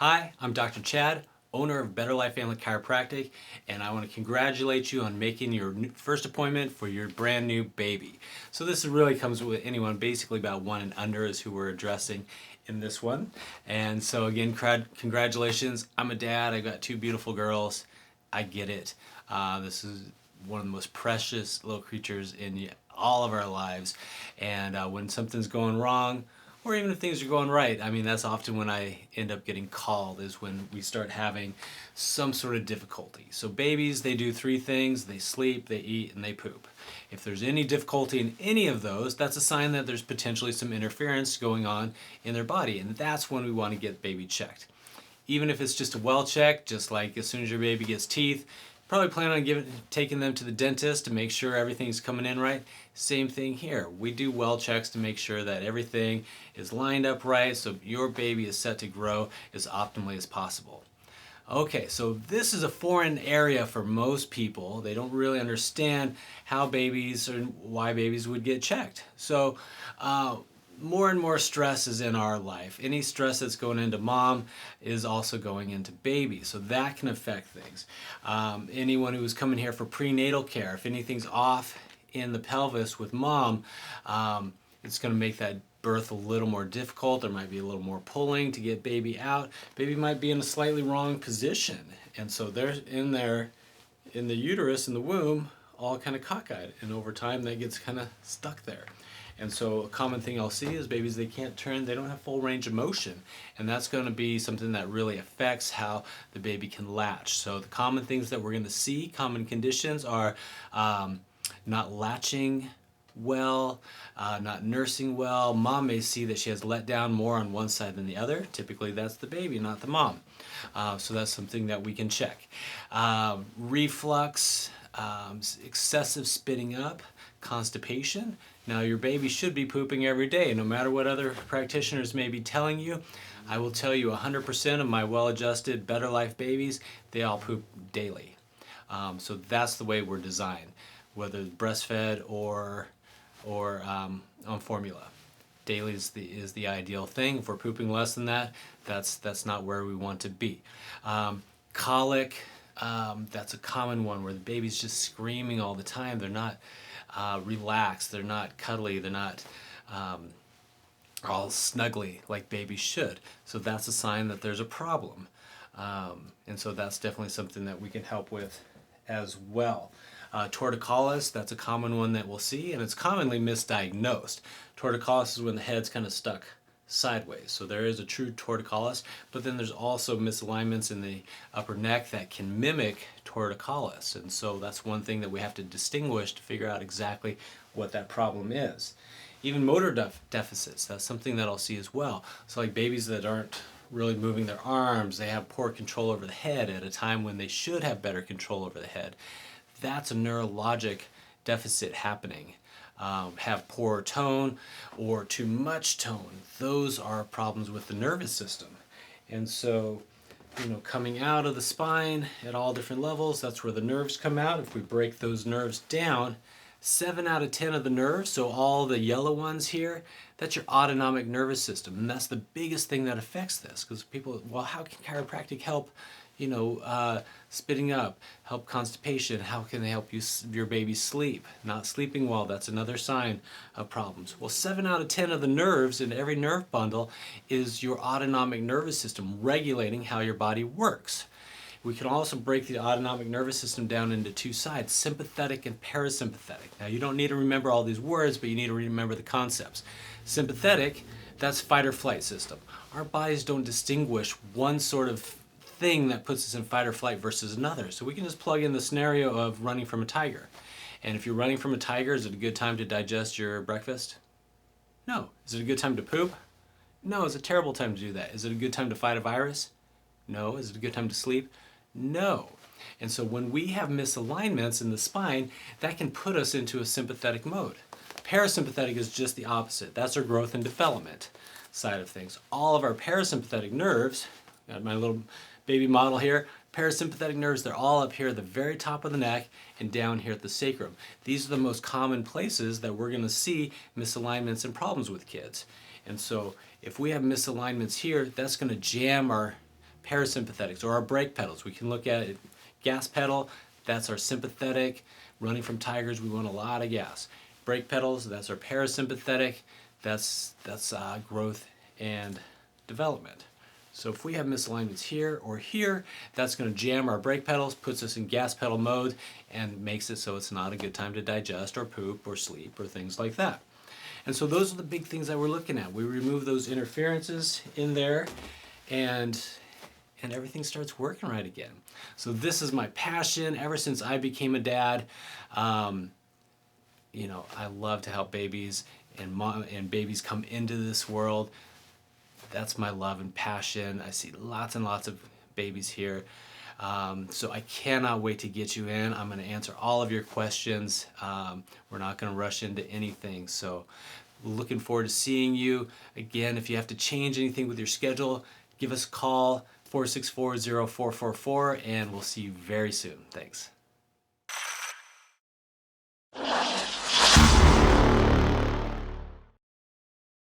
Hi, I'm Dr. Chad, owner of Better Life Family Chiropractic, and I want to congratulate you on making your first appointment for your brand new baby. So this really comes with anyone, basically about 1 and under is who we're addressing in this one. And so again, congratulations. I'm a dad. I've got 2 beautiful girls. I get it. This is one of the most precious little creatures in all of our lives. And when something's going wrong, or even if things are going right, I mean, that's often when I end up getting called, is when we start having some sort of difficulty. So babies, they do 3 things: they sleep, they eat, and they poop. If there's any difficulty in any of those, that's a sign that there's potentially some interference going on in their body, and that's when we want to get baby checked. Even if it's just a well check, just like as soon as your baby gets teeth, probably plan on taking them to the dentist to make sure everything's coming in right. Same thing here. We do well checks to make sure that everything is lined up right so your baby is set to grow as optimally as possible. Okay, so this is a foreign area for most people. They don't really understand how babies or why babies would get checked. So more and more stress is in our life. Any stress that's going into mom is also going into baby, so that can affect things. Anyone who's coming here for prenatal care, if anything's off in the pelvis with mom, it's going to make that birth a little more difficult. There might be a little more pulling to get baby out. Baby might be in a slightly wrong position, and so they're in there in the uterus, in the womb, all kind of cockeyed, and over time that gets kind of stuck there. And so a common thing I'll see is babies, they can't turn, they don't have full range of motion. And that's going to be something that really affects how the baby can latch. So the common things that we're going to see, common conditions, are not latching well, not nursing well. Mom may see that she has let down more on one side than the other. Typically that's the baby, not the mom. So that's something that we can check. Reflux, excessive spitting up, constipation. Now your baby should be pooping every day, no matter what other practitioners may be telling you. I will tell you 100% of my well-adjusted Better Life babies, they all poop daily. So that's the way we're designed, whether it's breastfed or on formula. Daily is the ideal thing. If we're pooping less than that, that's not where we want to be. Colic, that's a common one where the baby's just screaming all the time. They're not relaxed, they're not cuddly, they're not all snuggly like babies should. So that's a sign that there's a problem. And so that's definitely something that we can help with as well. Torticollis, that's a common one that we'll see, and it's commonly misdiagnosed. Torticollis is when the head's kind of stuck sideways. So there is a true torticollis, but then there's also misalignments in the upper neck that can mimic torticollis. And so that's one thing that we have to distinguish to figure out exactly what that problem is. Even motor deficits, that's something that I'll see as well. So like babies that aren't really moving their arms, they have poor control over the head at a time when they should have better control over the head. That's a neurologic deficit happening. Have poor tone or too much tone. Those are problems with the nervous system. And so, coming out of the spine at all different levels, that's where the nerves come out. If we break those nerves down, 7 out of 10 of the nerves, so all the yellow ones here, that's your autonomic nervous system. And that's the biggest thing that affects this, because people, well, how can chiropractic help spitting up, help constipation? How can they help your baby sleep? Not sleeping well, that's another sign of problems. Well, 7 out of 10 of the nerves in every nerve bundle is your autonomic nervous system regulating how your body works. We can also break the autonomic nervous system down into 2 sides, sympathetic and parasympathetic. Now you don't need to remember all these words, but you need to remember the concepts. Sympathetic, that's fight or flight system. Our bodies don't distinguish one sort of thing that puts us in fight or flight versus another. So we can just plug in the scenario of running from a tiger. And if you're running from a tiger, is it a good time to digest your breakfast? No. Is it a good time to poop? No. It's a terrible time to do that. Is it a good time to fight a virus? No. Is it a good time to sleep? No. And so when we have misalignments in the spine, that can put us into a sympathetic mode. Parasympathetic is just the opposite. That's our growth and development side of things. All of our parasympathetic nerves, got my little baby model here, parasympathetic nerves, they're all up here at the very top of the neck and down here at the sacrum. These are the most common places that we're going to see misalignments and problems with kids. And so if we have misalignments here, that's going to jam our parasympathetics, or our brake pedals. We can look at it. Gas pedal, that's our sympathetic. Running from tigers, we want a lot of gas. Brake pedals, that's our parasympathetic. That's growth and development. So if we have misalignments here or here, that's going to jam our brake pedals, puts us in gas pedal mode, and makes it so it's not a good time to digest or poop or sleep or things like that. And so those are the big things that we're looking at. We remove those interferences in there, and everything starts working right again. So this is my passion ever since I became a dad. You know, I love to help babies and babies come into this world. That's my love and passion. I see lots and lots of babies here. So I cannot wait to get you in. I'm going to answer all of your questions. We're not going to rush into anything. So looking forward to seeing you. Again, if you have to change anything with your schedule, give us a call, 464-0444, and we'll see you very soon. Thanks.